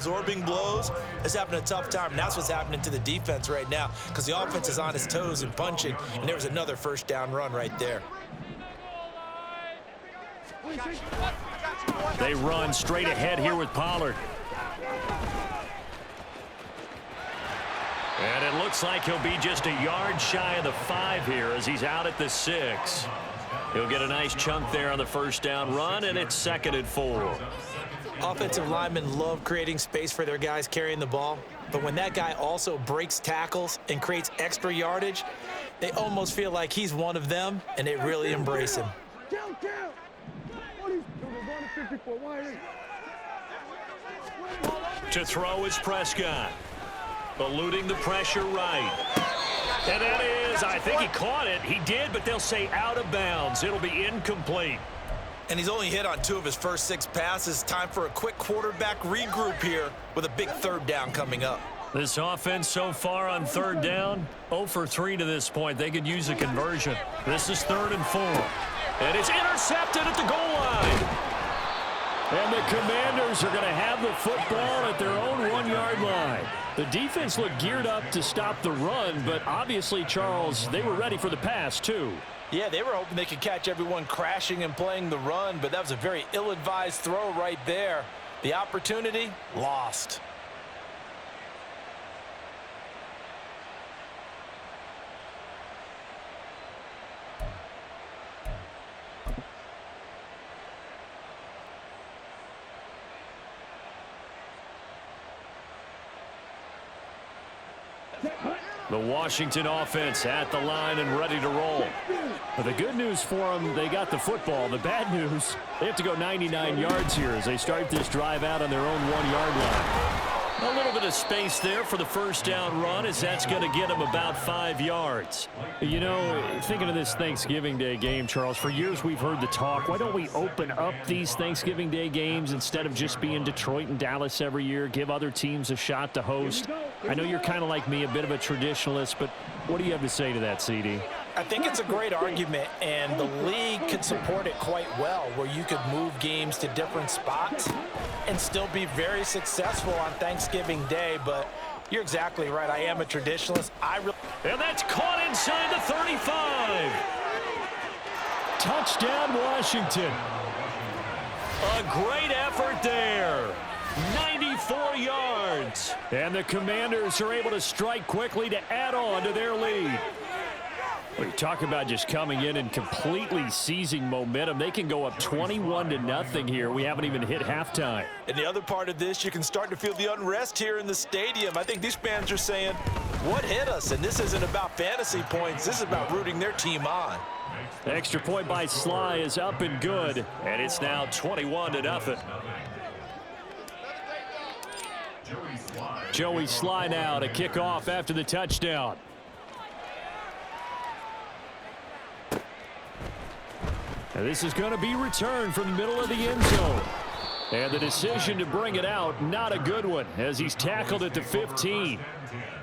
Absorbing blows is having a tough time, and that's what's happening to the defense right now because the offense is on its toes and punching, and there was another first down run right there. They run straight ahead here with Pollard. And it looks like he'll be just a yard shy of the 5 here as he's out at the 6. He'll get a nice chunk there on the first down run, and it's 2nd and 4. Offensive linemen love creating space for their guys carrying the ball, but when that guy also breaks tackles and creates extra yardage, they almost feel like he's one of them, and they really embrace him. To throw is Prescott. Eluding the pressure right. And that is, I think he caught it. He did, but they'll say out of bounds. It'll be incomplete. And he's only hit on 2 of his first 6 passes. Time for a quick quarterback regroup here with a big 3rd down coming up. This offense so far on 3rd down, 0 for 3 to this point. They could use a conversion. This is 3rd and 4. And it's intercepted at the goal line. And the Commanders are going to have the football at their own 1-yard line. The defense looked geared up to stop the run, but obviously, Charles, they were ready for the pass, too. Yeah, they were hoping they could catch everyone crashing and playing the run, but that was a very ill-advised throw right there. The opportunity, lost. The Washington offense at the line and ready to roll. But the good news for them, they got the football. The bad news, they have to go 99 yards here as they start this drive out on their own 1-yard line. A little bit of space there for the first down run as that's going to get them about 5 yards. You know, thinking of this Thanksgiving Day game, Charles, for years we've heard the talk, why don't we open up these Thanksgiving Day games instead of just being Detroit and Dallas every year, give other teams a shot to host? I know you're kind of like me, a bit of a traditionalist, but what do you have to say to that, CD? I think it's a great argument, and the league could support it quite well, where you could move games to different spots and still be very successful on Thanksgiving Day. But you're exactly right. I am a traditionalist. And that's caught inside the 35. Touchdown, Washington. A great effort there. 94 yards. And the Commanders are able to strike quickly to add on to their lead. Well, you talk about just coming in and completely seizing momentum. They can go up 21-0 here. We haven't even hit halftime. And the other part of this, you can start to feel the unrest here in the stadium. I think these fans are saying, what hit us? And this isn't about fantasy points. This is about rooting their team on. The extra point by Sly is up and good. And it's now 21-0. Joey Sly now to kick off after the touchdown. And this is going to be returned from the middle of the end zone. And the decision to bring it out, not a good one, as he's tackled at the 15.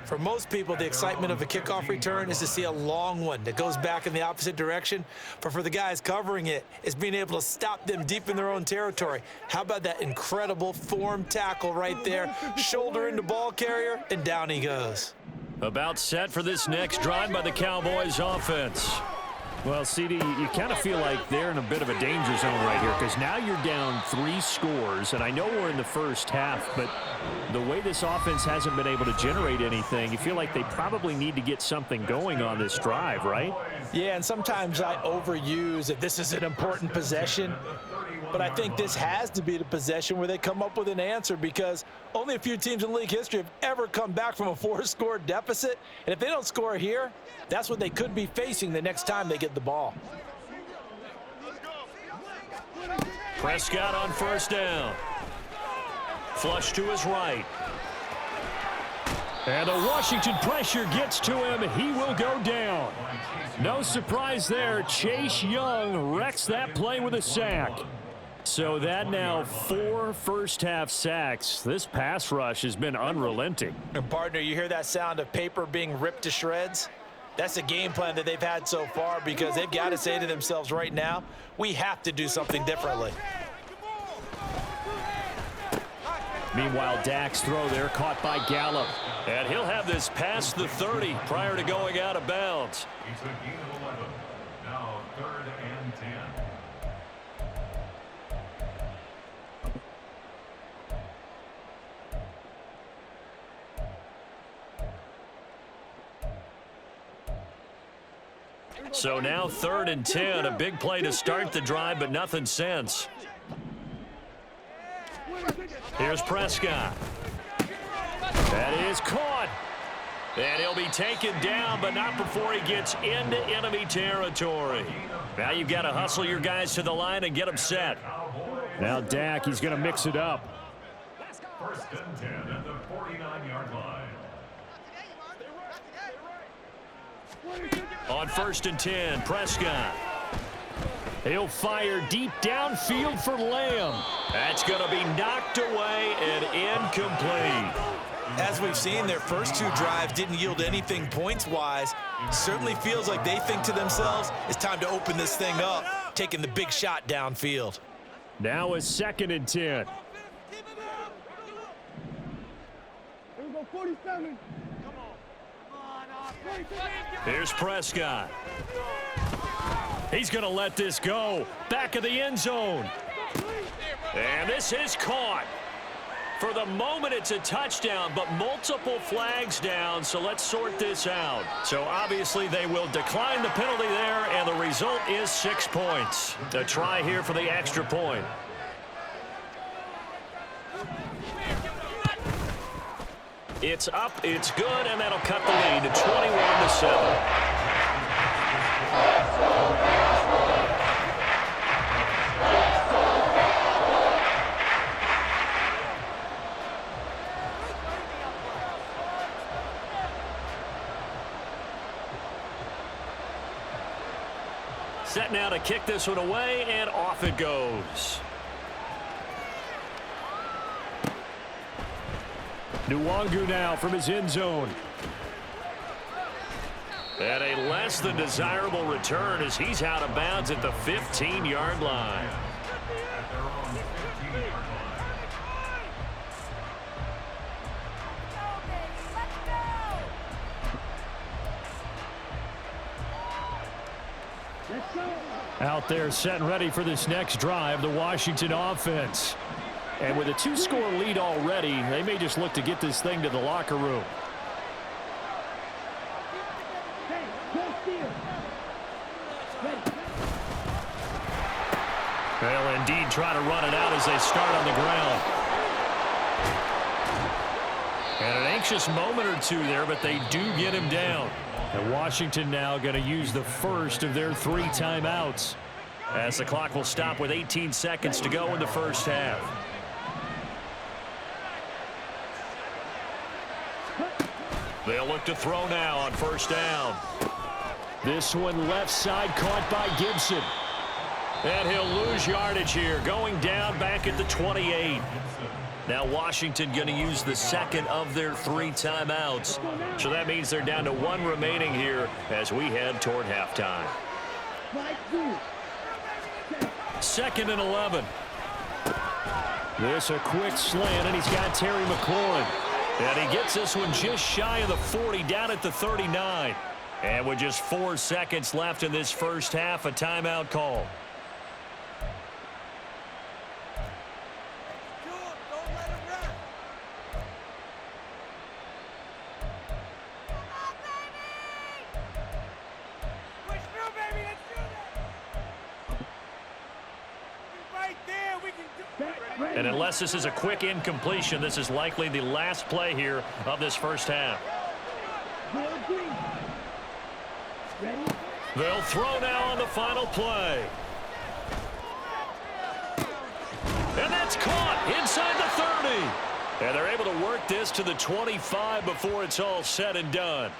For most people, the excitement of a kickoff return is to see a long one that goes back in the opposite direction. But for the guys covering it, it's being able to stop them deep in their own territory. How about that incredible form tackle right there? Shoulder into ball carrier, and down he goes. About set for this next drive by the Cowboys offense. Well, CD, you kind of feel like they're in a bit of a danger zone right here because now you're down 3 scores, and I know we're in the first half, but the way this offense hasn't been able to generate anything, you feel like they probably need to get something going on this drive, right? Yeah, and sometimes I overuse if this is an important possession, but I think this has to be the possession where they come up with an answer because only a few teams in league history have ever come back from a 4-score deficit, and if they don't score here, that's what they could be facing the next time they get the ball. Prescott on first down. Flush to his right. And the Washington pressure gets to him. He will go down. No surprise there. Chase Young wrecks that play with a sack. So that now 4 first-half sacks. This pass rush has been unrelenting. And partner, you hear that sound of paper being ripped to shreds? That's the game plan that they've had so far because they've got to say to themselves right now, we have to do something differently. Meanwhile, Dak's throw there caught by Gallup. And he'll have this past the 30 prior to going out of bounds. He's a gain of 11. Now 3rd and 10. So now 3rd and 10, a big play to start the drive, but nothing since. Here's Prescott. That is caught. And he'll be taken down, but not before he gets into enemy territory. Now you've got to hustle your guys to the line and get them set. Now Dak, he's going to mix it up. 1st and 10 at the 49-yard line. On 1st and 10, Prescott. He'll fire deep downfield for Lamb. That's going to be knocked away and incomplete. As we've seen, their first 2 drives didn't yield anything points-wise. Certainly feels like they think to themselves, it's time to open this thing up, taking the big shot downfield. Now a 2nd and 10. Here we go, 47. Here's Prescott. He's going to let this go. Back of the end zone. And this is caught. For the moment, it's a touchdown, but multiple flags down, so let's sort this out. So obviously they will decline the penalty there, and the result is 6 points. A try here for the extra point. It's up, it's good, and that'll cut the lead to 21-7. Set now to kick this one away, and off it goes. Nwangu now from his end zone. And a less than desirable return as he's out of bounds at the 15-yard line. At their own 15-yard line. Out there set and ready for this next drive, the Washington offense. And with a 2-score lead already, they may just look to get this thing to the locker room. They'll indeed try to run it out as they start on the ground. And an anxious moment or two there, but they do get him down. And Washington now going to use the first of their 3 timeouts. As the clock will stop with 18 seconds to go in the first half. They'll look to throw now on first down. This one left side caught by Gibson. And he'll lose yardage here, going down back at the 28. Now Washington going to use the second of their 3 timeouts. So that means they're down to 1 remaining here as we head toward halftime. 2nd and 11. This a quick slant, and he's got Terry McLaurin. And he gets this one just shy of the 40, down at the 39. And with just 4 seconds left in this first half, a timeout call. And unless this is a quick incompletion, this is likely the last play here of this first half. They'll throw now on the final play. And that's caught inside the 30. And they're able to work this to the 25 before it's all said and done.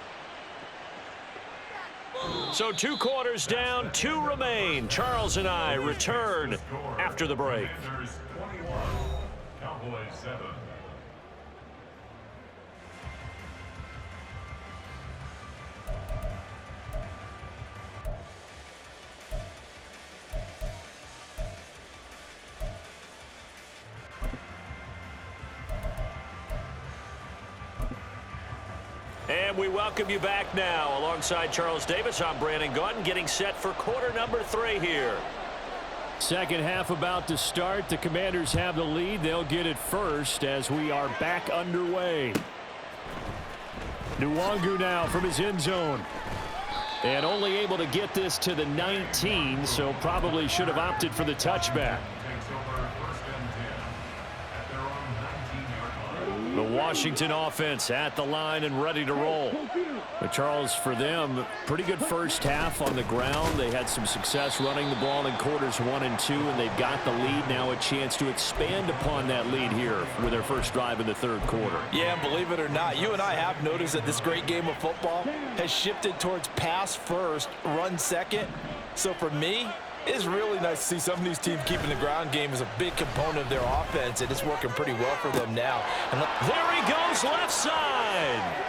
So 2 quarters down, 2 remain. Charles and I return after the break. Panthers 21, Cowboys 7. And we welcome you back now. Alongside Charles Davis, I'm Brandon Gaudin, getting set for quarter number 3 here. Second half about to start. The Commanders have the lead. They'll get it first as we are back underway. Nwangu now from his end zone. And only able to get this to the 19, so probably should have opted for the touchback. The Washington offense at the line and ready to roll. But Charles, for them, pretty good first half on the ground. They had some success running the ball in quarters 1 and 2, and they've got the lead. Now a chance to expand upon that lead here with their first drive in the third quarter. Yeah, and believe it or not, you and I have noticed that this great game of football has shifted towards pass first, run second. So for me, it's really nice to see some of these teams keeping the ground game as a big component of their offense, and it's working pretty well for them now. And there he goes, left side.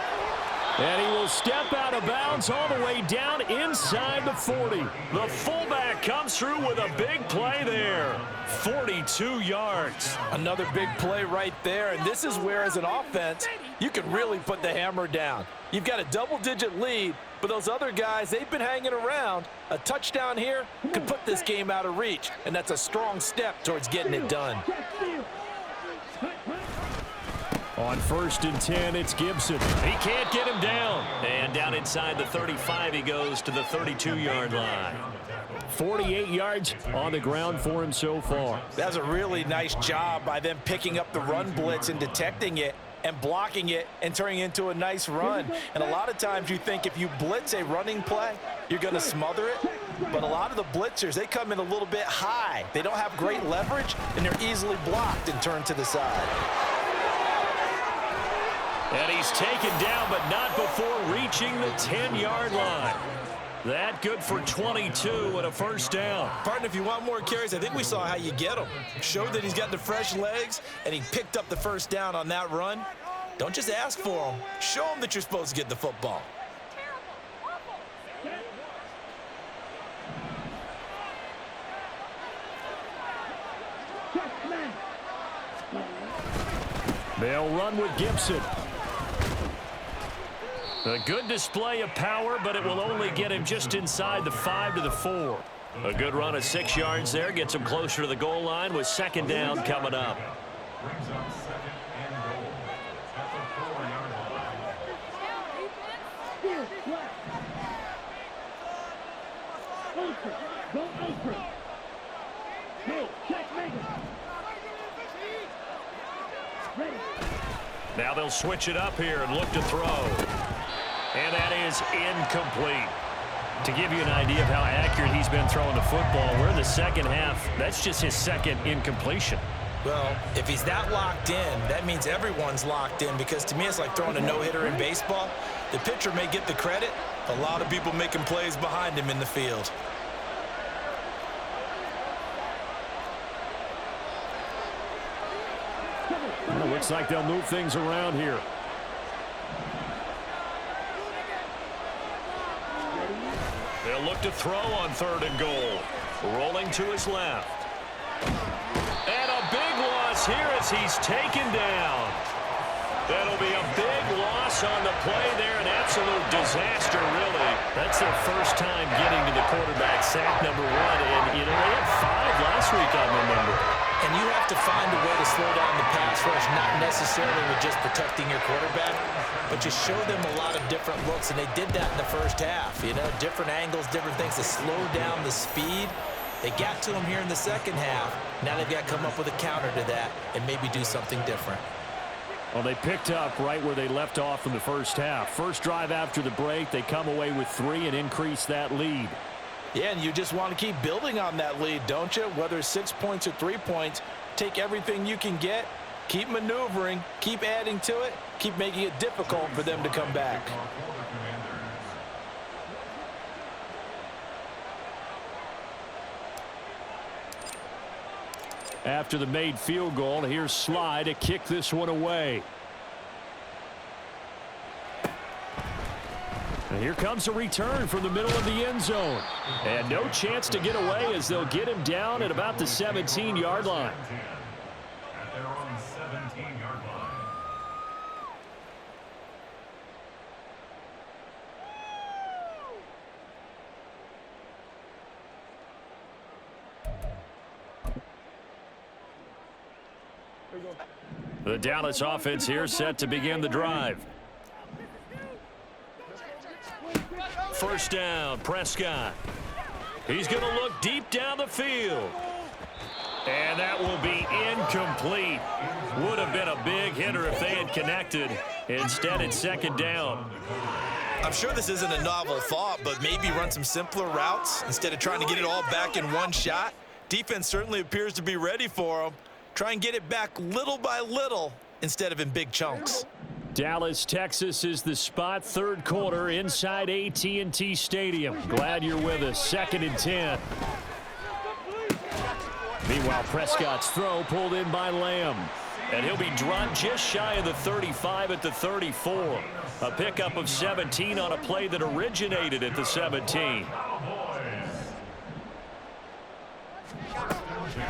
And he will step out of bounds all the way down inside the 40. The fullback comes through with a big play there. 42 yards. Another big play right there, and this is where, as an offense, you can really put the hammer down. You've got a double-digit lead, but those other guys, they've been hanging around. A touchdown here could put this game out of reach, and that's a strong step towards getting it done. On 1st and 10, it's Gibson. He can't get him down. And down inside the 35, he goes to the 32-yard line. 48 yards on the ground for him so far. That's a really nice job by them picking up the run blitz and detecting it and blocking it and turning it into a nice run. And a lot of times you think if you blitz a running play, you're going to smother it. But a lot of the blitzers, they come in a little bit high. They don't have great leverage, and they're easily blocked and turned to the side. And he's taken down, but not before reaching the 10-yard line. That good for 22 and a first down. Partner, if you want more carries, I think we saw how you get them. Showed that he's got the fresh legs, and he picked up the first down on that run. Don't just ask for him. Show him that you're supposed to get the football. They'll run with Gibson. A good display of power, but it will only get him just inside the 5 to the 4. A good run of 6 yards there gets him closer to the goal line with second down coming up. Brings up 2nd and goal at the 4-yard line. Now they'll switch it up here and look to throw. And that is incomplete. To give you an idea of how accurate he's been throwing the football, we're in the second half. That's just his second incompletion. Well, if he's that locked in, that means everyone's locked in, because to me it's like throwing a no-hitter in baseball. The pitcher may get the credit. A lot of people making plays behind him in the field. Well, it looks like they'll move things around here. They'll look to throw on 3rd and goal. Rolling to his left. And a big loss here as he's taken down. That'll be a big loss on the play there. An absolute disaster, really. That's their first time getting to the quarterback, sack number 1. And, you know, they had 5 last week, I remember. And you have to find a way to slow down the pass rush, not necessarily with just protecting your quarterback, but just show them a lot of different looks, and they did that in the first half. You know, different angles, different things to slow down the speed. They got to him here in the second half. Now they've got to come up with a counter to that and maybe do something different. Well, they picked up right where they left off in the first half. First drive after the break, they come away with 3 and increase that lead. Yeah, and you just want to keep building on that lead, don't you? Whether it's 6 points or 3 points, take everything you can get, keep maneuvering, keep adding to it, keep making it difficult for them to come back. After the made field goal, here's Sly to kick this one away. And here comes a return from the middle of the end zone. And no chance to get away as they'll get him down at about the 17-yard line. At their own 17-yard line. The Dallas offense here set to begin the drive. First down, Prescott. He's going to look deep down the field. And that will be incomplete. Would have been a big hitter if they had connected. Instead, it's second down. I'm sure this isn't a novel thought, but maybe run some simpler routes instead of trying to get it all back in one shot. Defense certainly appears to be ready for them. Try and get it back little by little instead of in big chunks. Dallas, Texas is the spot, third quarter inside AT&T Stadium. Glad you're with us. 2nd and 10. Meanwhile, Prescott's throw pulled in by Lamb. And he'll be dropped just shy of the 35 at the 34. A pickup of 17 on a play that originated at the 17.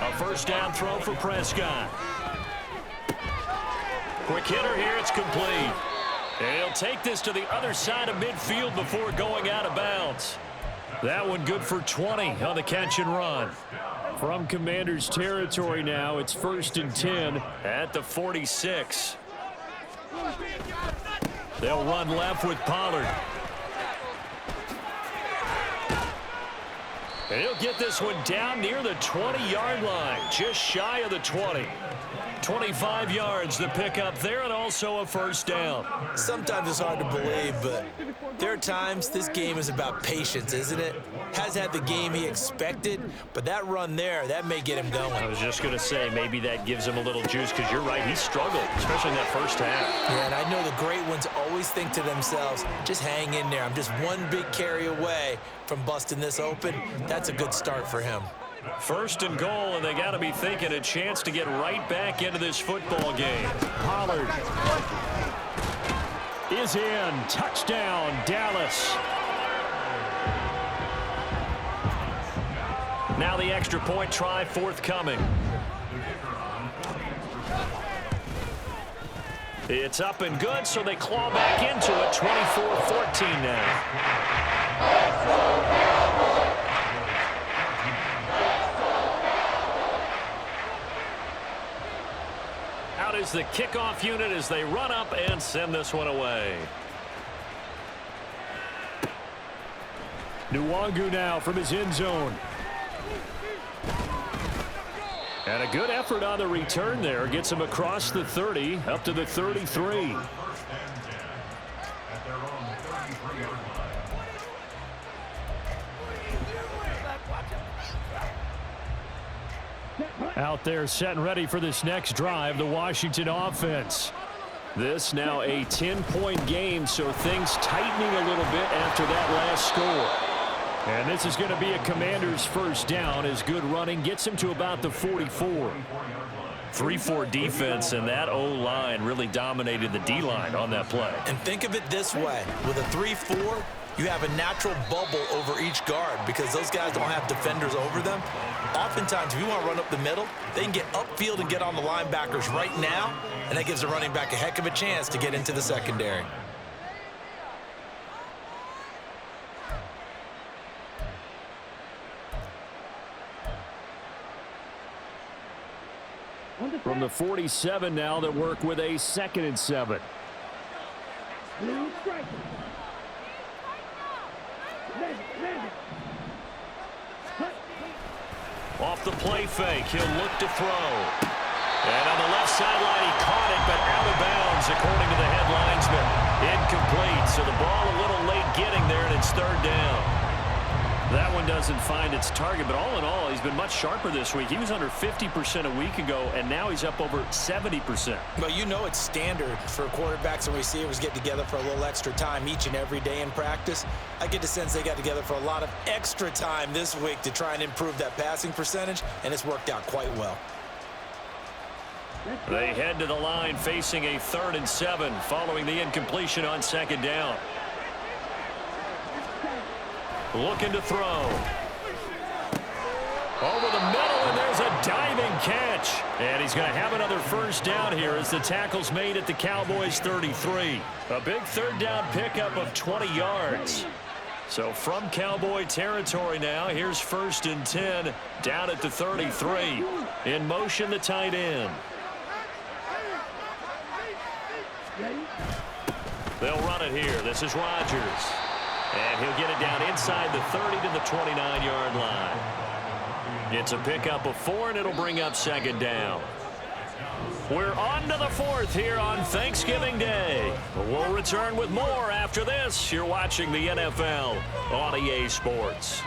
A first down throw for Prescott. Quick hitter here, it's complete. And he'll take this to the other side of midfield before going out of bounds. That one good for 20 on the catch and run. From Commander's territory now, it's 1st and 10. At the 46. They'll run left with Pollard. And he'll get this one down near the 20-yard line, just shy of the 20. 25 yards the pickup there, and also a first down. Sometimes it's hard to believe, but there are times this game is about patience, isn't it? Has had the game he expected, but that run there, that may get him going. I was just going to say, maybe that gives him a little juice, because you're right, he struggled, especially in that first half. Yeah, and I know the great ones always think to themselves, just hang in there. I'm just one big carry away from busting this open. That's a good start for him. First and goal, and they got to be thinking a chance to get right back into this football game. Pollard is in. Touchdown, Dallas. Now the extra point try forthcoming. It's up and good, so they claw back into it. 24-14 now. Out is the kickoff unit as they run up and send this one away. Nwangu now from his end zone. And a good effort on the return there. Gets him across the 30, up to the 33. Out there set and ready for this next drive, the Washington offense. This now a 10-point game, so things tightening a little bit after that last score. And this is going to be a Commander's first down as good running gets him to about the 44. 3-4 defense, and that O-line really dominated the D-line on that play. And think of it this way. With a 3-4, you have a natural bubble over each guard because those guys don't have defenders over them. Oftentimes, if you want to run up the middle, they can get upfield and get on the linebackers right now, and that gives the running back a heck of a chance to get into the secondary. From the 47 now, that work with a 2nd and 7. Off the play fake, he'll look to throw. And on the left sideline, he caught it, but out of bounds, according to the head linesman. Incomplete, so the ball a little late getting there, and it's third down. That one doesn't find its target, but all in all, he's been much sharper this week. He was under 50% a week ago, and now he's up over 70%. Well, you know it's standard for quarterbacks and receivers get together for a little extra time each and every day in practice. I get the sense they got together for a lot of extra time this week to try and improve that passing percentage, and it's worked out quite well. They head to the line facing a 3rd and 7 following the incompletion on 2nd down. Looking to throw. Over the middle, and there's a diving catch. And he's going to have another first down here as the tackle's made at the Cowboys' 33. A big 3rd down pickup of 20 yards. So from Cowboy territory now, here's 1st and 10 down at the 33. In motion, the tight end. They'll run it here. This is Rodgers. And he'll get it down inside the 30 to the 29-yard line. It's a pickup of 4, and it'll bring up second down. We're on to the 4th here on Thanksgiving Day. We'll return with more after this. You're watching the NFL on EA Sports.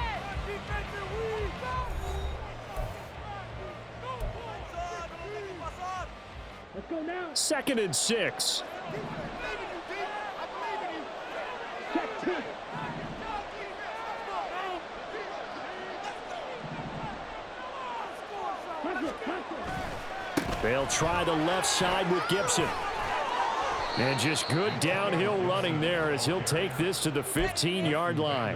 Let's go now. 2nd and 6. They'll try the left side with Gibson. And just good downhill running there as he'll take this to the 15-yard line.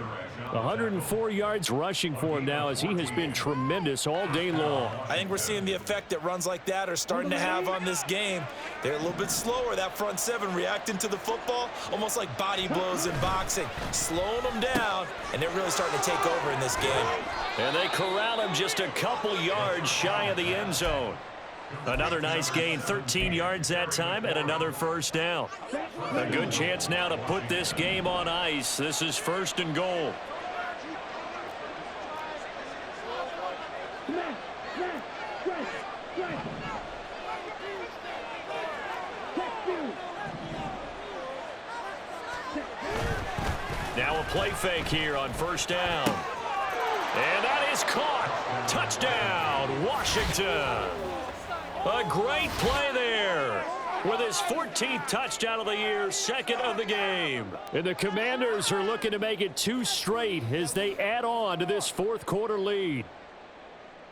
104 yards rushing for him now as he has been tremendous all day long. I think we're seeing the effect that runs like that are starting to have on this game. They're a little bit slower, that front seven, reacting to the football, almost like body blows in boxing, slowing them down, and they're really starting to take over in this game. And they corral him just a couple yards shy of the end zone. Another nice gain, 13 yards that time, and another first down. A good chance now to put this game on ice. This is 1st and goal. Now a play fake here on 1st down. And that is caught. Touchdown, Washington. A great play there with his 14th touchdown of the year, 2nd of the game. And the Commanders are looking to make it 2 straight as they add on to this 4th quarter lead.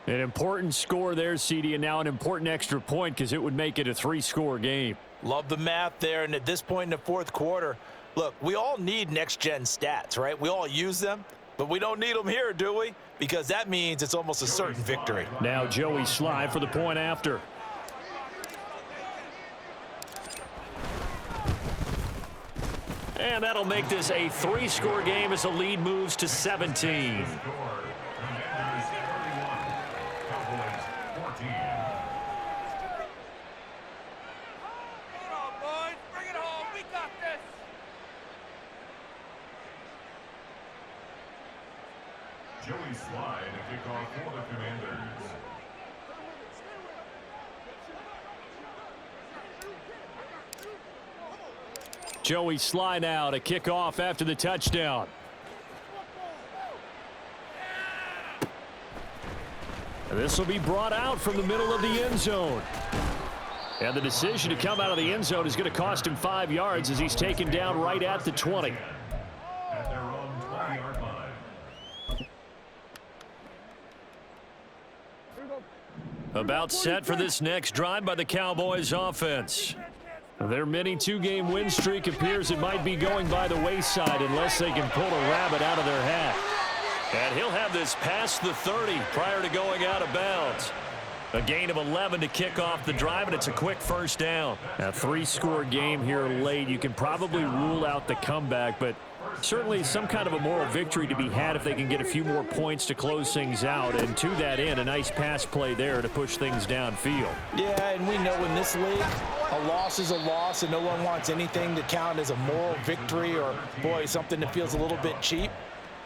An important score there, CD, and now an important extra point because it would make it a 3-score game. Love the math there, and at this point in the 4th quarter, look, we all need next-gen stats, right? We all use them, but we don't need them here, do we? Because that means it's almost a certain victory. Now Joey Sly for the point after. And that'll make this a 3-score game as the lead moves to 17. Joey Sly to kick off for the Commanders. Joey Sly now to kick off after the touchdown. And this will be brought out from the middle of the end zone. And the decision to come out of the end zone is going to cost him 5 yards as he's taken down right at the 20. At their own 20-yard line. About set for this next drive by the Cowboys offense. Their mini 2-game win streak appears it might be going by the wayside unless they can pull a rabbit out of their hat. And he'll have this past the 30 prior to going out of bounds. A gain of 11 to kick off the drive, and it's a quick first down. A 3-score game here late. You can probably rule out the comeback, but certainly some kind of a moral victory to be had if they can get a few more points to close things out. And to that end, a nice pass play there to push things downfield. Yeah, and we know in this league, a loss is a loss, and no one wants anything to count as a moral victory or, boy, something that feels a little bit cheap.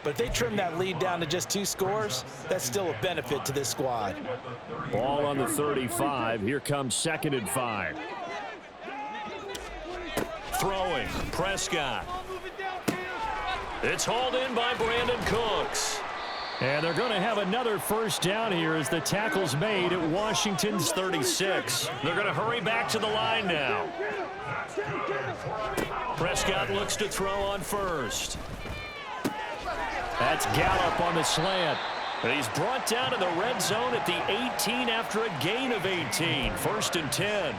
But if they trim that lead down to just 2 scores, that's still a benefit to this squad. Ball on the 35. Here comes 2nd and 5. Throwing, Prescott. It's hauled in by Brandon Cooks. And they're going to have another first down here as the tackle's made at Washington's 36. They're going to hurry back to the line now. Prescott looks to throw on first. That's Gallup on the slant. And he's brought down in the red zone at the 18 after a gain of 18. 1st and 10.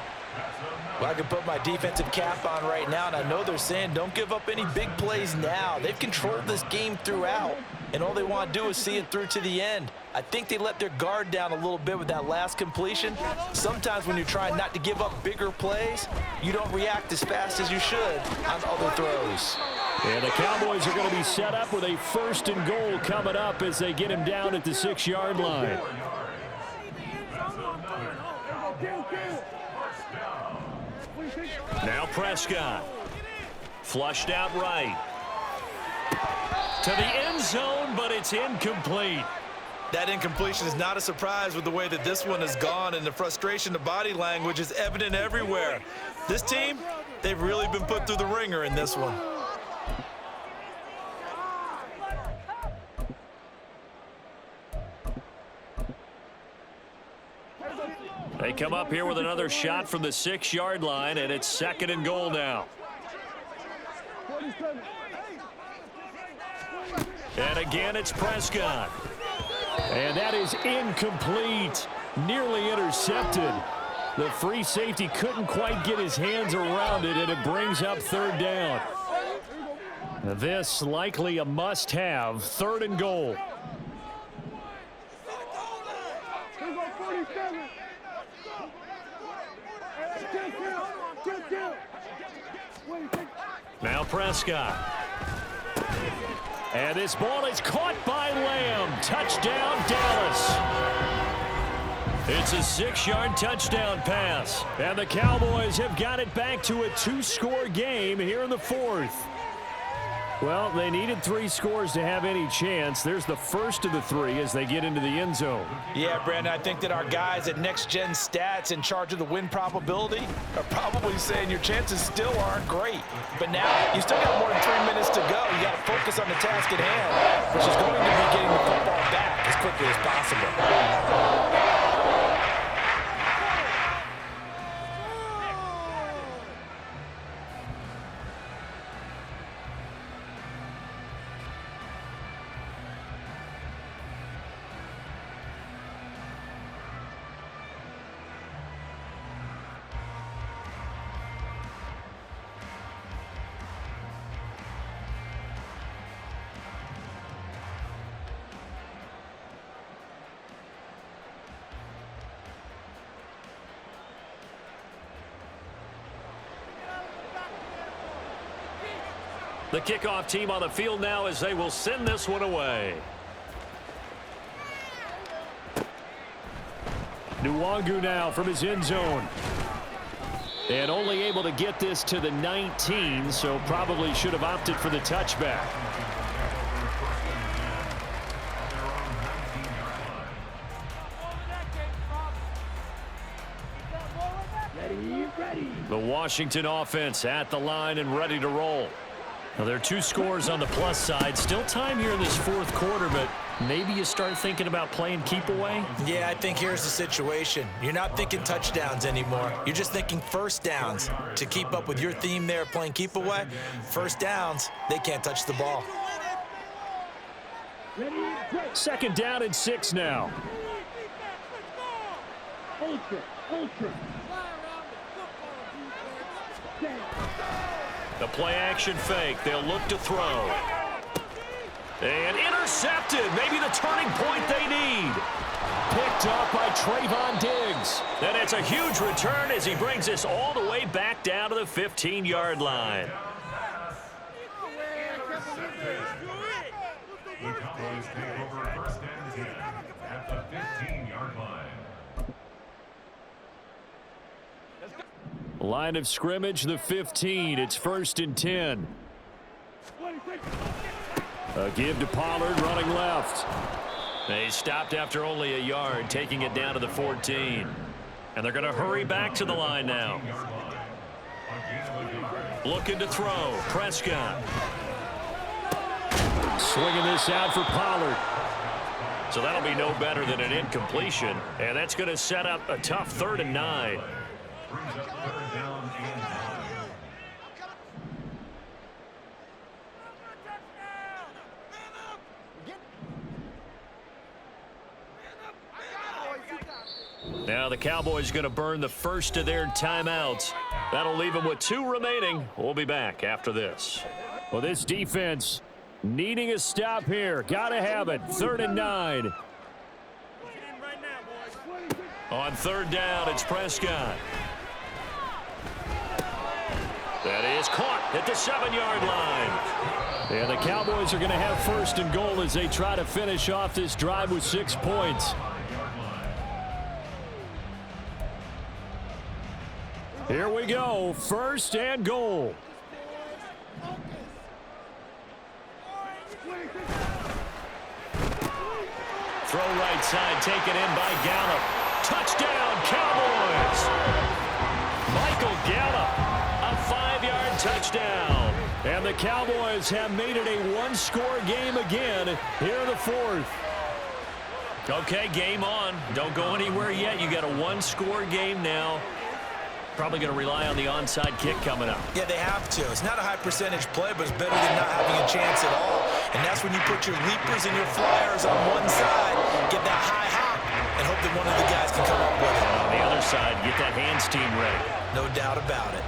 Well, I can put my defensive cap on right now, and I know they're saying don't give up any big plays now. They've controlled this game throughout, and all they want to do is see it through to the end. I think they let their guard down a little bit with that last completion. Sometimes when you're trying not to give up bigger plays, you don't react as fast as you should on other throws. And the Cowboys are going to be set up with a 1st and goal coming up as they get him down at the 6-yard line. Now Now Prescott. Flushed out right. To the end zone, but it's incomplete. That incompletion is not a surprise with the way that this one has gone, and the frustration, the body language is evident everywhere. This team, they've really been put through the ringer in this one. They come up here with another shot from the 6-yard line, and it's 2nd and goal now. And again, it's Prescott. And that is incomplete. Nearly intercepted. The free safety couldn't quite get his hands around it, and it brings up 3rd down. This likely a must-have. 3rd and goal. Now Prescott. And this ball is caught by Lamb. Touchdown, Dallas. It's a 6-yard touchdown pass. And the Cowboys have got it back to a 2-score game here in the 4th. Well, they needed 3 scores to have any chance. There's the first of the 3 as they get into the end zone. Yeah, Brandon, I think that our guys at Next Gen Stats in charge of the win probability are probably saying your chances still aren't great. But now you still got more than 3 minutes to go. You got to focus on the task at hand, which is going to be getting the football back as quickly as possible. The kickoff team on the field now as they will send this one away. Nwangu now from his end zone. And only able to get this to the 19, so probably should have opted for the touchback. The Washington offense at the line and ready to roll. Now, there are 2 scores on the plus side. Still time here in this 4th quarter, but maybe you start thinking about playing keep away? Yeah, I think here's the situation. You're not thinking touchdowns anymore. You're just thinking first downs. To keep up with your theme there, playing keep away, first downs, they can't touch the ball. 2nd down and 6 now. The play action fake. They'll look to throw. And intercepted. Maybe the turning point they need. Picked up by Trayvon Diggs. And it's a huge return as he brings us all the way back down to the 15-yard line. The Cowboys take over 1st and 10 at the 15-yard line. Line of scrimmage, the 15. It's 1st and 10. A give to Pollard, running left. They stopped after only a yard, taking it down to the 14. And they're going to hurry back to the line now. Looking to throw. Prescott. Swinging this out for Pollard. So that'll be no better than an incompletion. And that's going to set up a tough 3rd and 9. Brings up 3rd down and 9. Now the Cowboys going to burn the first of their timeouts. That'll leave them with 2 remaining. We'll be back after this. Well, this defense needing a stop here. Got to have it. 3rd and 9. On 3rd down, it's Prescott. That is caught at the 7-yard line. And the Cowboys are going to have 1st and goal as they try to finish off this drive with 6 points. Here we go, 1st and goal. Throw right side, taken in by Gallup. Touchdown, Cowboys! Michael Gallup, a 5-yard touchdown. And the Cowboys have made it a one-score game again here in the 4th. Okay, game on. Don't go anywhere yet. You got a one-score game now. Probably going to rely on the onside kick coming up. Yeah, they have to. It's not a high percentage play, but it's better than not having a chance at all. And that's when you put your leapers and your flyers on one side, get that high hop, and hope that one of the guys can come up with it. And on the other side, get that hands team ready. No doubt about it.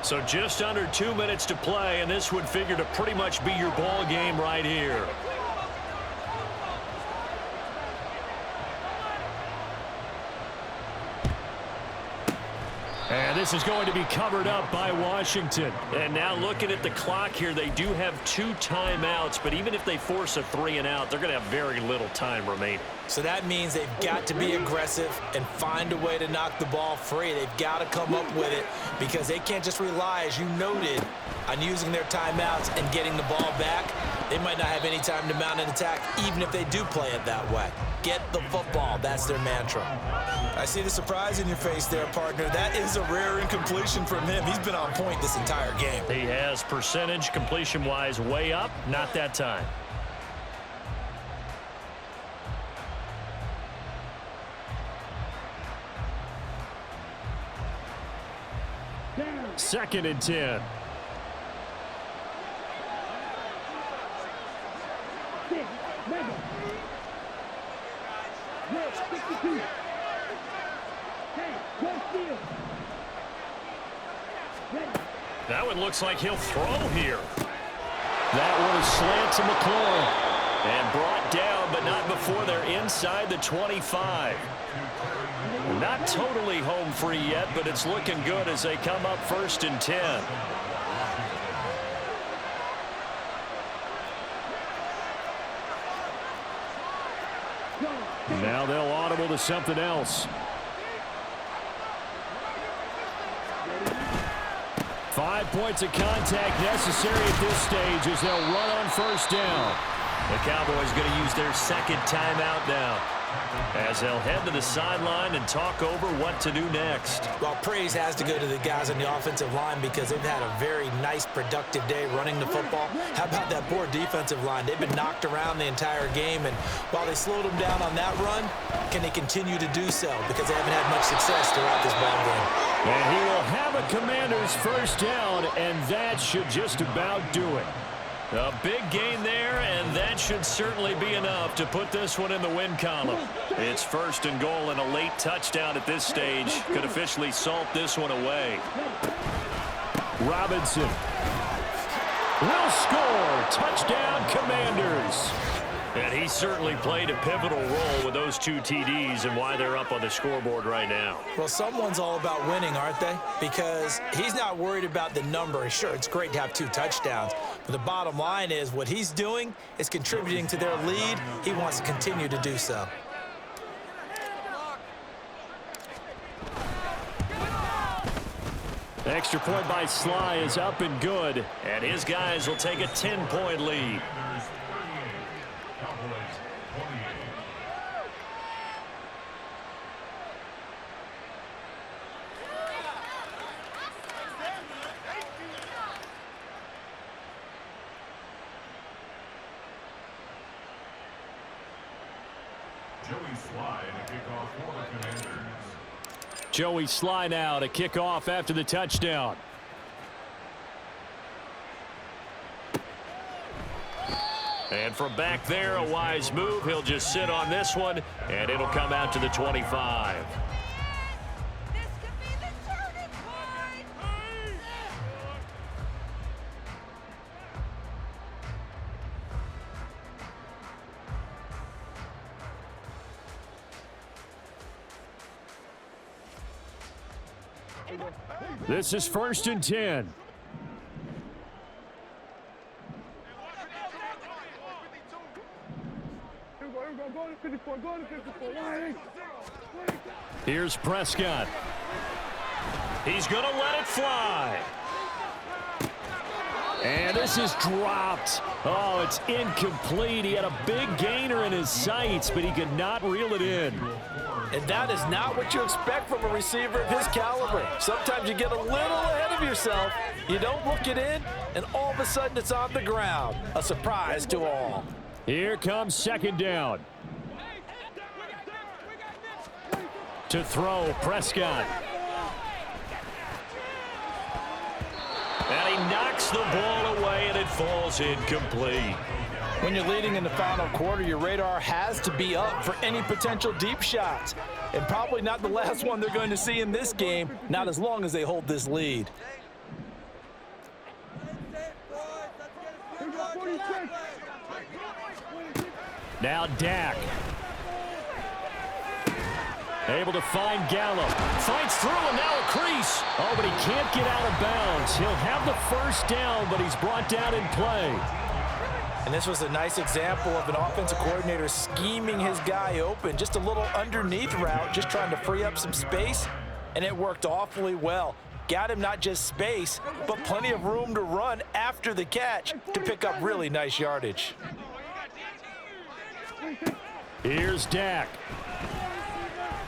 So just under 2 minutes to play, and this would figure to pretty much be your ball game right here. And this is going to be covered up by Washington. And now looking at the clock here, they do have 2 timeouts, but even if they force a 3-and-out, they're going to have very little time remaining. So that means they've got to be aggressive and find a way to knock the ball free. They've got to come up with it because they can't just rely, as you noted, on using their timeouts and getting the ball back. They might not have any time to mount an attack, even if they do play it that way. Get the football. That's their mantra. I see the surprise in your face there, partner. That is a rare incompletion from him. He's been on point this entire game. He has percentage completion-wise way up. Not that time. Second and 10. That one looks like he'll throw here. That one is slant to McLaurin. And brought down, but not before they're inside the 25. Not totally home free yet, but it's looking good as they come up 1st and 10. Now they'll audible to something else. 5 points of contact necessary at this stage as they'll run on 1st down. The Cowboys going to use their 2nd timeout now as they'll head to the sideline and talk over what to do next. Well, praise has to go to the guys on the offensive line because they've had a very nice, productive day running the football. How about that poor defensive line? They've been knocked around the entire game, and while they slowed them down on that run, can they continue to do so? Because they haven't had much success throughout this ball game. And he will have a Commanders 1st down, and that should just about do it. A big gain there, and that should certainly be enough to put this one in the win column. It's 1st and goal, and a late touchdown at this stage could officially salt this one away. Robinson will score. Touchdown, Commanders. And he certainly played a pivotal role with those 2 TDs and why they're up on the scoreboard right now. Well, someone's all about winning, aren't they? Because he's not worried about the number. Sure, it's great to have 2 touchdowns. But the bottom line is what he's doing is contributing to their lead. He wants to continue to do so. Extra point by Sly is up and good. And his guys will take a 10-point lead. Joey Sly now to kick off after the touchdown. And from back there, a wise move. He'll just sit on this one, and it'll come out to the 25. This could be the turning point. This is 1st and 10. Go to 54. Go to 54. Here's Prescott. He's going to let it fly. And this is dropped. Oh, it's incomplete. He had a big gainer in his sights, but he could not reel it in. And that is not what you expect from a receiver of his caliber. Sometimes you get a little ahead of yourself. You don't look it in, and all of a sudden it's on the ground. A surprise to all. Here comes second down. To throw, Prescott. And he knocks the ball away, and it falls incomplete. When you're leading in the final quarter, your radar has to be up for any potential deep shots. And probably not the last one they're going to see in this game, not as long as they hold this lead. Now Dak. Able to find Gallup. Fights through and now a crease. Oh, but he can't get out of bounds. He'll have the first down, but he's brought down in play. And this was a nice example of an offensive coordinator scheming his guy open. Just a little underneath route, just trying to free up some space, and it worked awfully well. Got him not just space, but plenty of room to run after the catch to pick up really nice yardage. Here's Dak.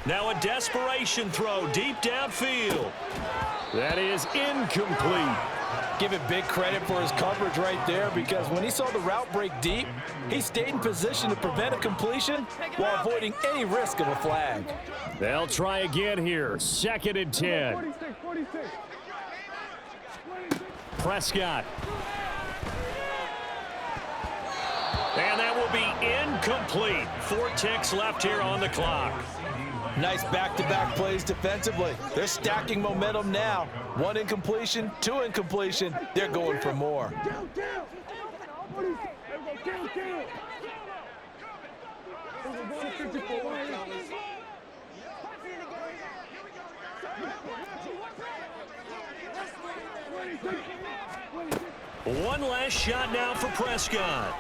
Now a desperation throw deep downfield. That is incomplete. Give it big credit for his coverage right there, because when he saw the route break deep, he stayed in position to prevent a completion while avoiding any risk of a flag. They'll try again here. Second and 10. 46. Prescott. And that will be incomplete. 4 ticks left here on the clock. Nice back-to-back plays defensively. They're stacking momentum now. 1 incompletion, 2 incompletion. They're going for more. One last shot now for Prescott.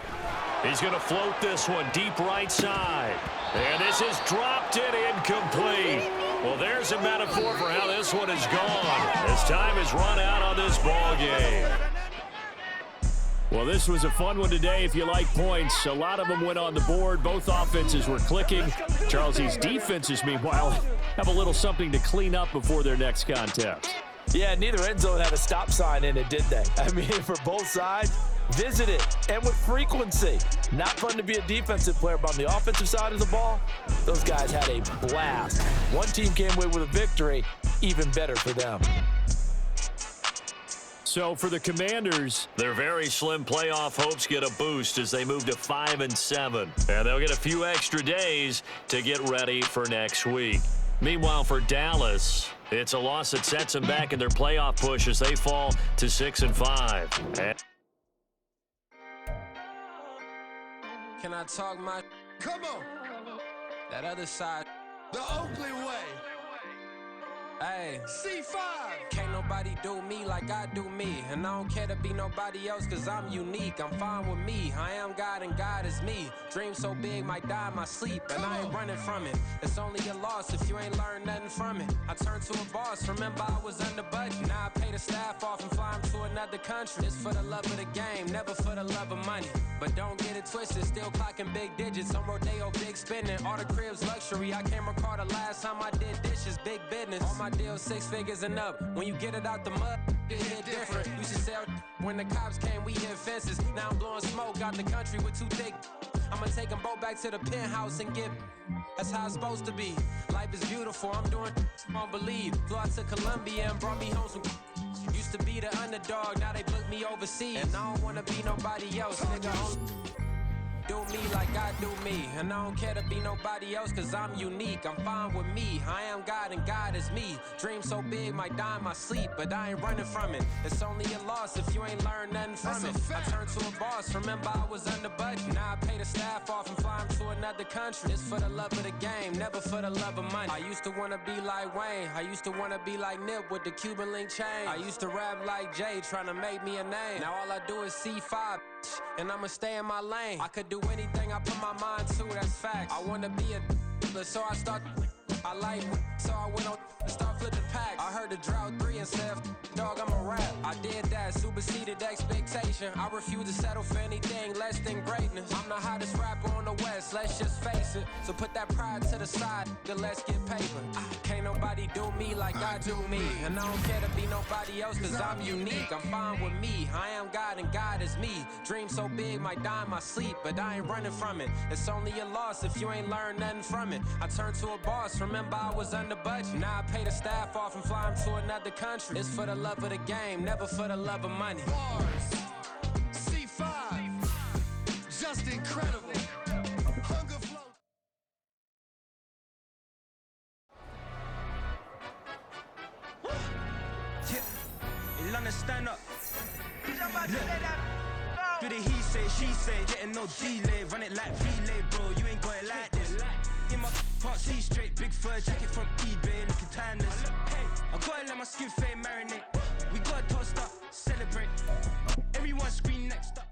He's going to float this one deep right side. And this is dropped in incomplete. Well, there's a metaphor for how this one is gone. As time has run out on this ball game. Well, this was a fun one today if you like points. A lot of them went on the board. Both offenses were clicking. Charles, these defenses, meanwhile, have a little something to clean up before their next contest. Yeah, neither end zone had a stop sign in it, did they? I mean, for both sides, visit it, and with frequency. Not fun to be a defensive player, but on the offensive side of the ball, those guys had a blast. One team came away with a victory, even better for them. So for the Commanders, their very slim playoff hopes get a boost as they move to 5-7. And they'll get a few extra days to get ready for next week. Meanwhile, for Dallas, it's a loss that sets them back in their playoff push as they fall to 6-5. Can I talk my... Come on. That other side. The Oakley way. Hey. C5. Can't nobody do me like I do me. And I don't care to be nobody else cause I'm unique. I'm fine with me. I am God and God is me. Dream so big might die in my sleep. And I ain't running from it. It's only a loss if you ain't learned nothing from it. I turned to a boss. Remember I was under budget. Now I pay the staff off and fly them to another country. It's for the love of the game. Never for the love of money. But don't get it twisted. Still clocking big digits. On Rodeo, big spending. All the cribs luxury. I can't recall the last time I did dishes. Big business. All my deals 6 figures and up. When you get it out the mud, it hit different. You should sell when the cops came, we hit fences. Now I'm blowing smoke out the country with 2 thick. I'ma take them both back to the penthouse and get. That's how it's supposed to be. Life is beautiful. I'm doing won't believe. Flew out to Colombia and brought me home some. Used to be the underdog, now they book me overseas. And I don't wanna be nobody else, nigga. Do me like I do me. And I don't care to be nobody else cause I'm unique. I'm fine with me. I am God and God is me. Dream so big might die in my sleep. But I ain't running from it. It's only a loss if you ain't learned nothing from it. I turned to a boss. Remember I was under budget. Now I pay the staff off and fly them to another country. It's for the love of the game. Never for the love of money. I used to wanna be like Wayne. I used to wanna be like Nip with the Cuban link chain. I used to rap like Jay trying to make me a name. Now all I do is C5. and I'ma stay in my lane. I could do anything I put my mind to, that's fact. I wanna be a so I start. I like so I went on and start flipping packs. I heard the drought 3 and said, dog, I'm a rap. I did that, superseded expectation. I refuse to settle for anything less than greatness. I'm the hottest rapper on the West, let's just face it. So put that pride to the side, then let's get paper. Can't nobody do me like I do me. And I don't care to be nobody else, cause I'm unique. I'm fine with me, I am God and God is me. Dream so big, might die in my sleep, but I ain't running from it. It's only a loss if you ain't learned nothing from it. I turned to a boss, remember I was under budget. Now I pay the staff off and fly them to another country. It's for the love of the game, never for the love of money. Bars, C5, just incredible. Hunger flow. Yeah, London stand up. Look. Do the he say, she say, getting no delay. Run it like relay, bro, you ain't got it like this. In my part, see straight, big fur jacket from eBay, looking timeless. I gotta let my skin fade marinate. We gotta toast up, celebrate. Everyone scream next up.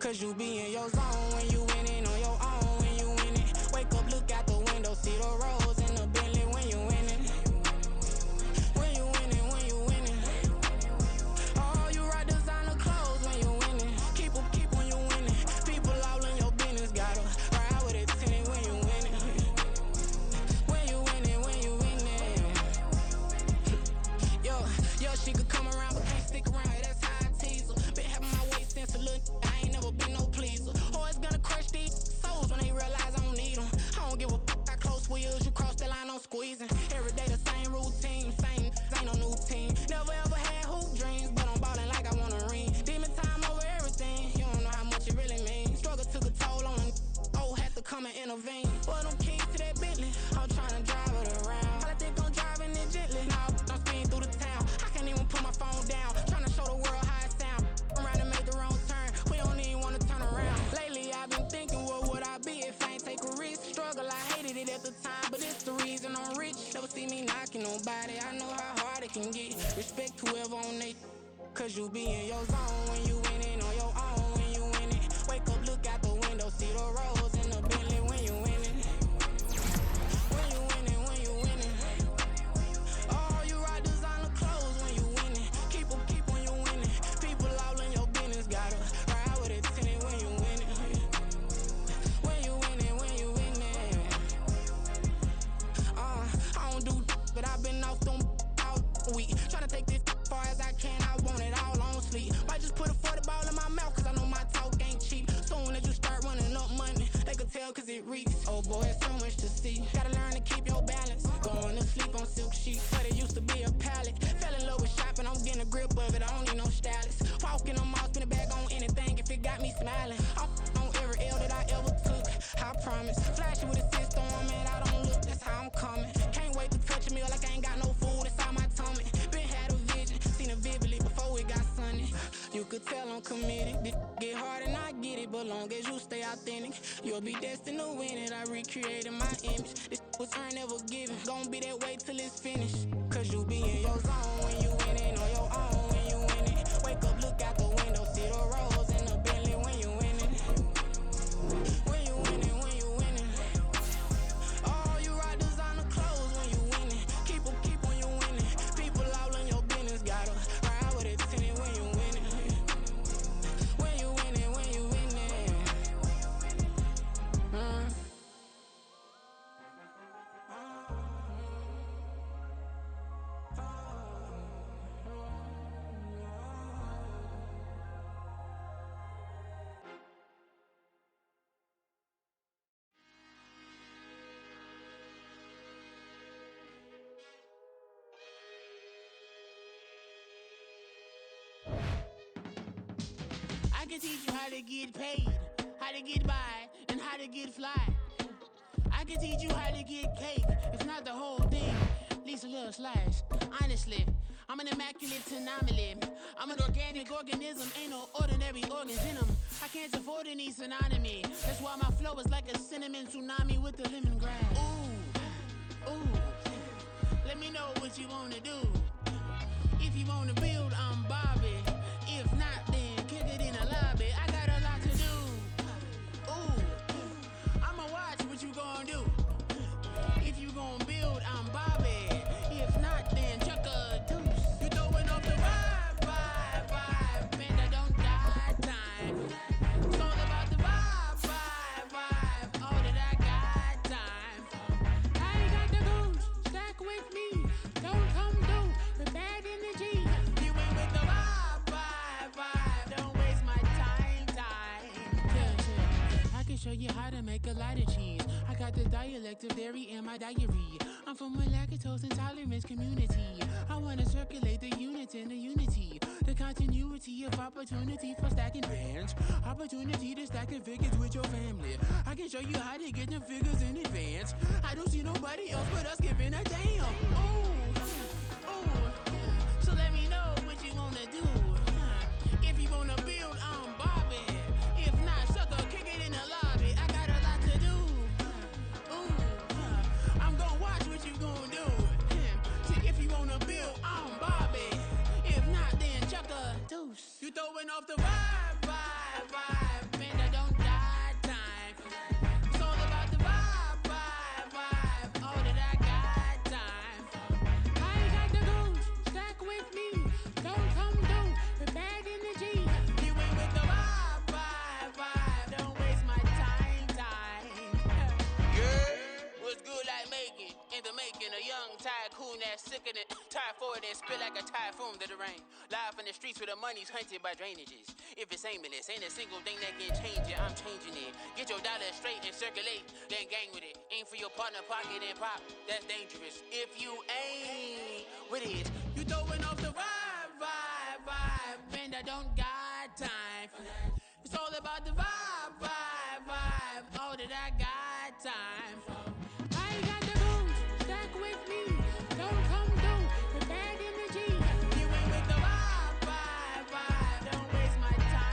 Cause you be in your zone when you winning on your own when you winning. Wake up, look out the window, see the rose in the Bentley when you winning. When you winning, when you winning. Oh, you rock designer clothes when you winning. Keep when you winning. People all in your business, gotta ride with it tinted when you winning. When you winning, when you winning. Yo, she could come around but can't stick around, that's how I tease her. Been having my waist since a little, I ain't never been no pleaser. Always gonna crush these souls when they realize I don't need them. I don't give a f***, I close wheels, you cross the line, I'm squeezing. Every day the same routine, same, ain't no new team. Never ever had hoop dreams, but I'm ballin' like I wanna ring. Demon time over everything, you don't know how much it really means. Struggle took a toll on them, oh, had to come and intervene. Boy, them keys to that Bentley, I'm tryna drive it around. I think I'm driving it gently, now I'm speeding through the town. I can't even put my phone down, tryna show the world how it sound. Around and make the wrong turn, we don't even wanna turn around. Lately I've been thinking, what would I be if I ain't take a risk? Struggle, I hated it at the time, but it's the reason I'm rich. Never see me knocking nobody, I know how hard it can get. Respect whoever on they, cause you be in your zone when you winning on your own when you winning. Wake up, look out the window, see the rose in the Bentley when you winning. When you winning, when you winning. Oh, you rock designer clothes when you winning. Keep when you winning. People all in your business, gotta ride with it tinted when you winning. When you winning, when you winning. I don't do but I've been off them all week. Tryna take this far as I can, I want it all on sleep. Might just put a 40 ball in my mouth, cause I know my talk ain't cheap. Soon as you start running up money, they could tell cause it reeks. Oh boy, it's so much to see. Gotta learn to keep your balance. Going to sleep on silk sheets, but it used to be a pallet. Fell in love with shopping, I'm getting a grip of it, I don't need no stylist. Walking on mouth, spin it back on anything if it got me smiling. I'm on every L that I ever took, I promise. Flashing with a system, man, I don't look, that's how I'm coming. Can't wait to touch a meal like I ain't got no food inside my tummy. Been had a vision, seen it vividly before it got sunny. You could tell I'm committed. This get hard and I get it, but long as you stay authentic, you'll be destined to win it. I recreated my image. This was earned, never given. Gonna be that way till it's finished. Cause you be in your zone when you winning on your own when you winning. Wake up, look out the window, see the rose in the Bentley when you winning. When you winning, when you winning. Oh, you rock designer clothes when you winning. Keep when you winning. People all in your business, gotta ride with it tinted when you winning. When you winning, when you winning. I can teach you how to get paid, how to get by, and how to get fly. I I can teach you how to get cake, if not the whole thing, at least a little slice. Honestly, I'm an immaculate anomaly. I'm an organic organism, ain't no ordinary organs in them. I can't afford any synonymy. That's why my flow is like a cinnamon tsunami with the lemongrass. Ooh, ooh. Let me know what you wanna do. If you wanna build, I'm Bobby. If not, then kick it in the lobby. I got a lot to do. Ooh, I'ma watch what you gonna do. If you gonna build, I'm Bobby. If not, then chuck a deuce. You throwing off the vibe, man, I don't got time. It's all about the vibe, all that I got time. I ain't got the goose, stack with me. Don't come through with bad energy. You ain't with the vibe, don't waste my time. Yeah, I can show you how to make a lot of cheese. I got the dialect of dairy in my diary. I'm from a lactose intolerance community. I wanna circulate the units and the unity. The continuity of opportunity for stacking bands. Opportunity to stack the figures with your family. I can show you how to get the figures in advance. I don't see nobody else but us giving a damn. Ooh. So let me know what you wanna do. If you wanna build, I'm Bobby. If not, sucker, kick it in the lobby. I got a lot to do. I'm gonna watch what you gonna do. See, if you wanna build, I'm Bobby. If not, then chuck a deuce. You throwing off the vibe, man, I don't got time. It's all about the vibe, all that I got time. I ain't got the goose, stack with me. Don't come through with bad energy. You ain't with the vibe, don't waste my time. Yeah, what's good like making? In the making, a young tycoon that's sick of it. Tire forward and spit like a typhoon to the rain. Live in the streets where the money's hunted by drainages. If it's aimless, ain't a single thing that can change it. I'm changing it. Get your dollar straight and circulate, then gang with it. Aim for your partner, pocket and pop. That's dangerous. If you ain't with it, you throwing off the vibe, man, I don't got time. It's all about the vibe, all that I got time. I ain't got the goose, stack with me. Don't come through with bad energy. You ain't with the vibe, don't waste my time.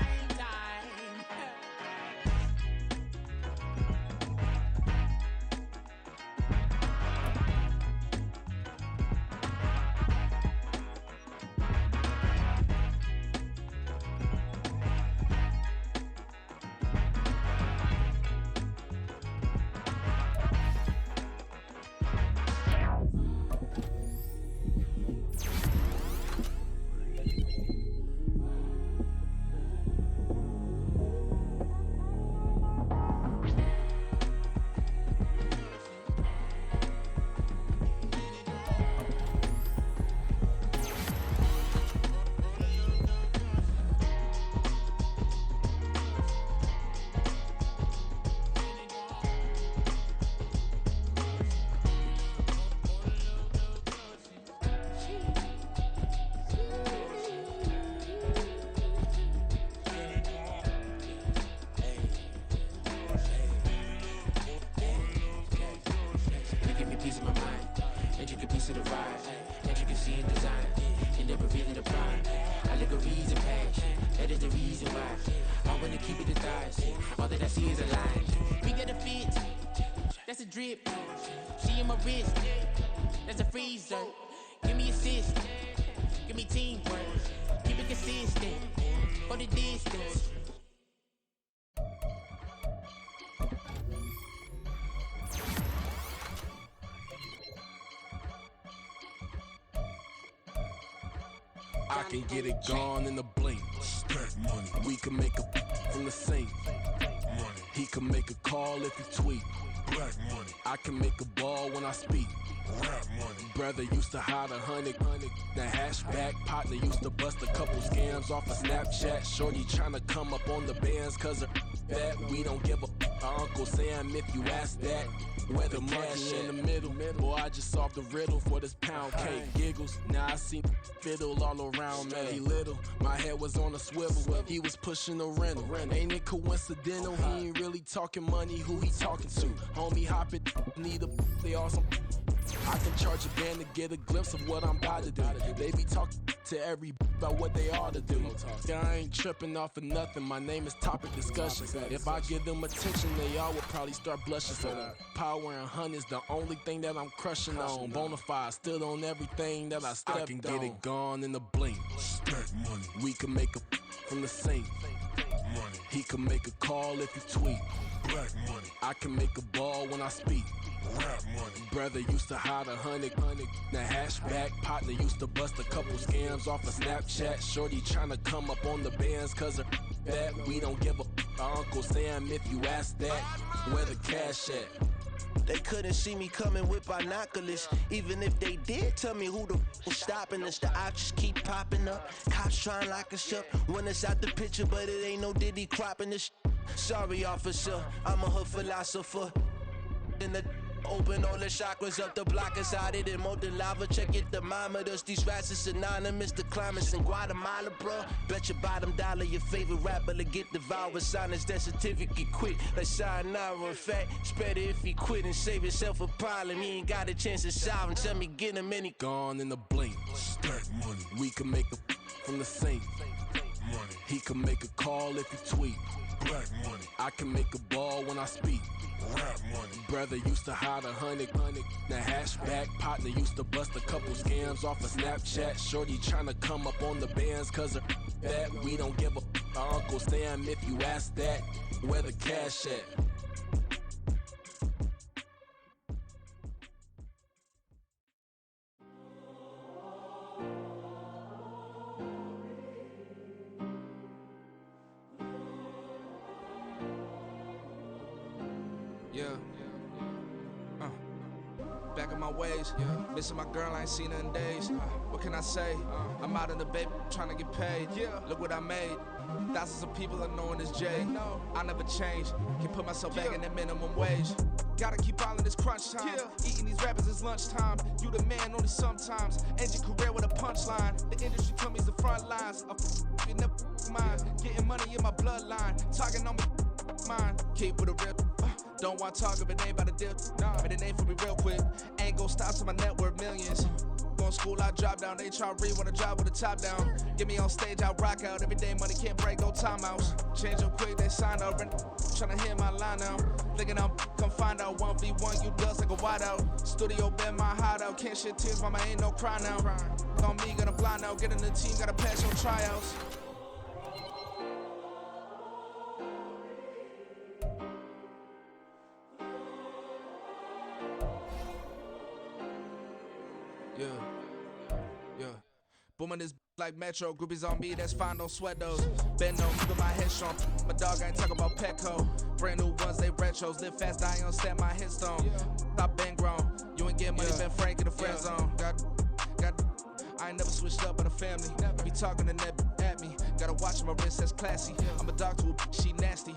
Drip, she in my wrist, that's a freezer. Give me assist, give me teamwork, keep it consistent, for the distance. I can get it gone in a blink. Stack money. We can make a from the sink. Money. He can make a call if he tweet. Black money. I can make a ball when I speak. Rap money. Brother used to hide 100. The hashback partner used to bust a couple scams off of Snapchat. Shorty tryna come up on the bands cause of that. We don't give a Uncle Sam, if you ask that. Where the cash in the middle. Boy, I just solved the riddle for this pound cake. Giggles, now I see fiddle all around me. He little, my head was on a swivel. He was pushing a rental. Ain't it coincidental? He ain't really talking money, who he talking to? Homie hop it, need a they awesome. I can charge a band to get a glimpse of what I'm about to do. They be talking to every about what they ought to do. Yeah, I ain't tripping off of nothing. My name is topic discussion. If I give them attention, they all would probably start blushing. So power and hunt is the only thing that I'm crushing on. Bonafide stood on everything that I stepped on. I can get it gone in a blink. Stack money. We can make a from the sink. Money. He can make a call if he tweet. Black money. I can make a ball when I speak. Rap money. Brother used to hide 100. The hashback partner used to bust a couple scams off of Snapchat. Shorty tryna come up on the bands cause of that. We don't give a Uncle Sam if you ask that. Where the cash at? They couldn't see me coming with binoculars. Even if they did tell me who the was stopping us, the options keep popping up. Cops trying to lock us up. When it's out the picture, but it ain't no Diddy cropping this. Sorry, officer, I'm a hood philosopher. In the open all the chakras up the block inside it and molten lava. Check your thermometers. These rats is synonymous to climates in Guatemala, bro. Bet your bottom dollar your favorite rapper to get devoured. Sign his death certificate quick. Like sayonara. In fact, it's better if he quit and save himself a problem. He ain't got a chance to solve and tell me get him any. Gone in the blink. Stack money. We can make a from the sink. Money. He can make a call if he tweet. Black money. I can make a ball when I speak. Rap money. Brother used to hide 100. The hashback partner used to bust a couple scams off of Snapchat. Shorty tryna come up on the bands cause of that. We don't give a Uncle Sam if you ask that. Where the cash at? Back in my ways, missing my girl, I ain't seen her in days. What can I say? I'm out in the baby, trying to get paid. Look what I made. Thousands of people are knowing this Jay. I never change, can put myself back in that minimum wage. Gotta keep all in this crunch time. Eating these rappers is lunchtime. You the man only sometimes. End your career with a punchline. The industry told me it's the front lines. You never mine. Getting money in my bloodline. Talking on me, mine. Keep with a real. Don't want to talk if it ain't about a deal. But it ain't for me real quick. Ain't gon' stop till my net worth millions. Going school, I drop down. They try to read when I drop with the top down. Get me on stage, I rock out. Every day money can't break, no timeouts. Change up quick, they sign up. Tryna hear my line now. Thinking I'm come find out 1v1, you dust like a wideout. Studio been my hideout. Can't shed tears, mama ain't no cry now. On me, gonna blind out. Get in the team, gotta pass your tryouts. Booming this like Metro, groupies on me, that's fine, don't sweat those. Bend on me with my head strong. My dog ain't talking about Petco. Brand new ones, they retros. Live fast, I ain't stand my headstone. Stop been grown. You ain't get money, been frank in the friend zone. I ain't never switched up on the family. Be talking to that at me. Gotta watch my wrist, that's classy. I'm a dog to a she nasty.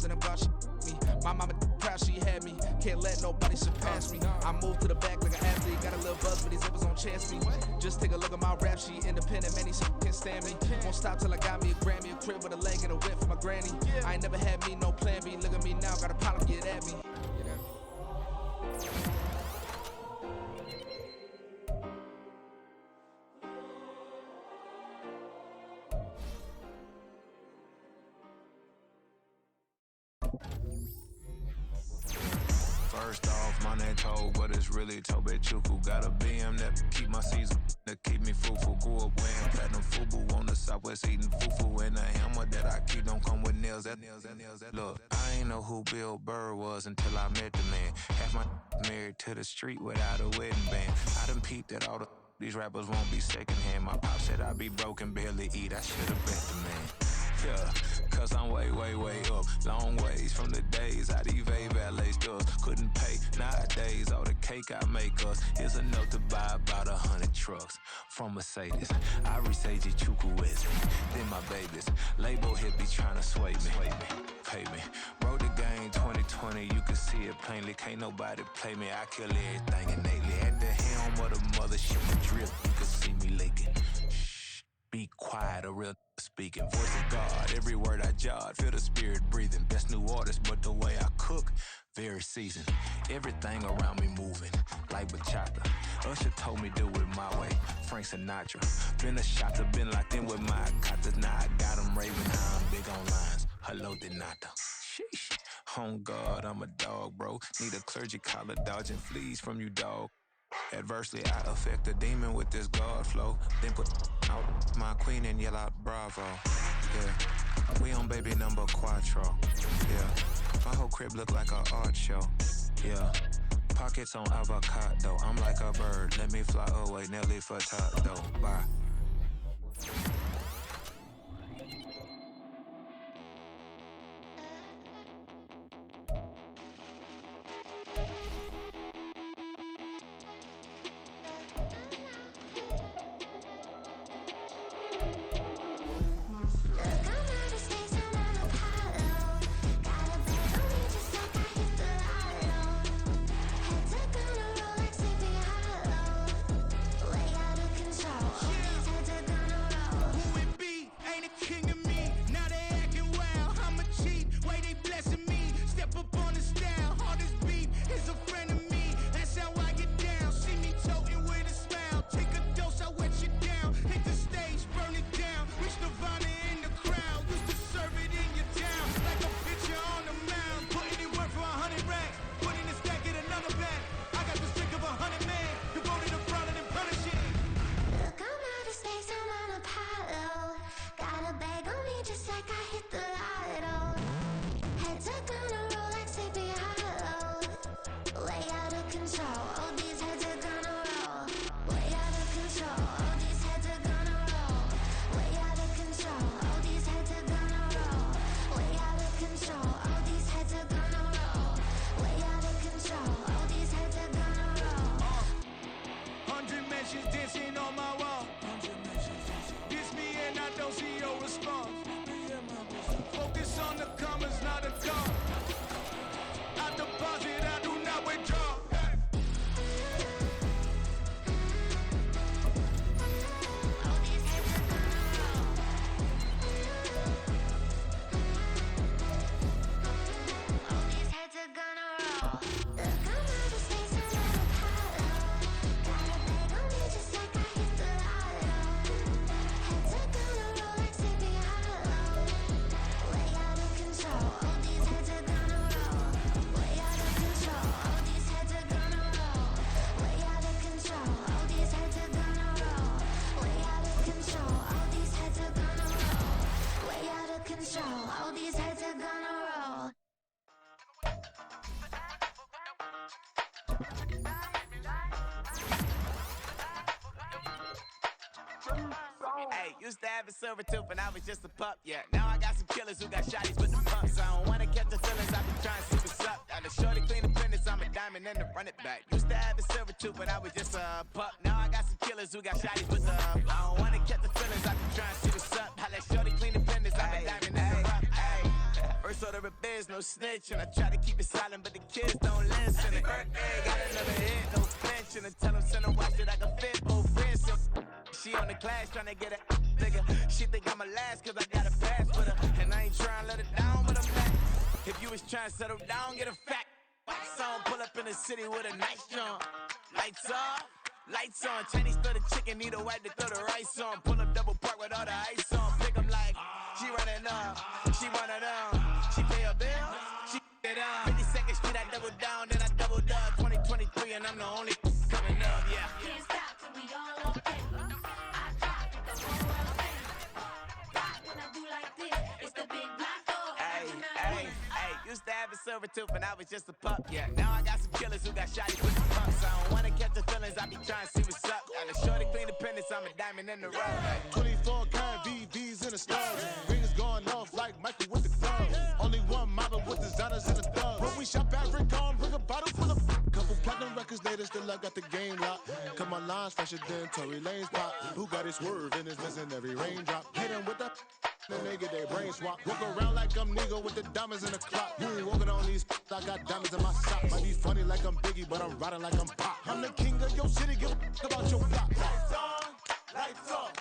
Then I'm glad she me. My mama proud she had me. Can't let nobody surpass me. I moved to the back like an athlete. Got a little buzz, but these zippers on chance me. Just take a look at my rap sheet. Independent, man, these can't stand me. Won't stop till I got me a Grammy, a crib with a leg and a whip for my granny. I ain't never had me no plan B. Look at me now, got a problem, get at me. First off, my name Toe, but it's really Tobe Chuku. Got a BM that keep my season, that keep me fruitful. Grew up wearing platinum FUBU on the Southwest eating fufu. And the hammer that I keep don't come with nails. Look, I ain't know who Bill Burr was until I met the man. Half my married to the street without a wedding band. I done peeped that all these rappers won't be secondhand. My pop said I'd be broken, barely eat. I should've bet the man. Yeah, cause I'm way, way, way up. Long ways from the days I these valet stores couldn't pay. Nowadays, all the cake I make us is enough to buy about 100 trucks from Mercedes. I reach Chukwueze, then my babies. Label hit be trying to sway me. pay me. Wrote the game 2020, you can see it plainly. Can't nobody play me. I kill everything innately. At the helm of the mothership drip, you can see me leaking. Shh, be quiet, a real speaking. Voice of God, every word I jot. Feel the spirit breathing. Best new artist, but the way I cook, very seasoned. Everything around me moving, like bachata. Usher told me do it my way. Frank Sinatra. Been a shotter, been locked in with my cotters. Now I got them raving how I'm big on lines. Hello, Denata. Sheesh. On God, I'm a dog, bro. Need a clergy collar, dodging fleas from you, dog. Adversely, I affect a demon with this God flow. Then put out my queen and yell out bravo. Yeah, we on baby number quattro. Yeah, my whole crib look like an art show. Yeah, pockets on avocado. I'm like a bird, let me fly away. Nelly Furtado. Bye. Hey, used to have a silver tooth and I was just a pup, yeah. Now I got some killers who got shotties with the pumps. I don't wanna catch the feelings, I be trying to see what's up. Got a shorty clean the business, I'm a diamond and to run it back. Used to have a silver tooth but I was just a pup. Now I got some killers who got shotties with the I don't wanna catch the feelings, I be trying to see what's up. I let shorty clean the business, I'm a diamond and to run it. First order of biz, no snitch, and I try to keep it silent, but the kids don't listen. Birthday, got another hit, no flinch, and I tell them send a watch that I can fit both wrists. She on the class trying to get it bigger. She think I'm a last cause I got a pass with her. And I ain't trying to let it down, but I'm back. If you was trying to settle down, get a fact. Song pull up in the city with a nice jump. Lights off, lights on. Chinese throw the chicken, need a wipe to throw the rice on. Pull up double park with all the ice on. Pick 'em like, she running up, she one of them. She pay her bill, she it up. 52nd Street, I double down, then I doubled up. 2023 and I'm the only coming up, yeah. Can't stop till we all up in. I drop it, the whole world in. Rock when I do like this, it's the big block door. Hey, used to have a silver tooth and I was just a pup, yeah. Now I got some killers who got shotties with the pumps. I don't wanna catch the feelings, I be trying to see what's up. Got a shorty clean the pendants, I'm a diamond in the rough. 24 karat VVs in the stars. Rings going off like Michael with the clubs. Only one model with designers in the thugs. When we shop at Rick on, bring a bottle full of couple platinum records later, still I got the game locked. Come on, lines fresher than Tory Lane's pop. Who got his swerve and is missing every raindrop. Hit him with the the nigga, they brain swap. Walk around like I'm nigga with the diamonds in the clock. You ain't walking on these, I got diamonds in my sock. Might be funny like I'm Biggie, but I'm riding like I'm Pop. I'm the king of your city, give a about your block. Lights on, lights off.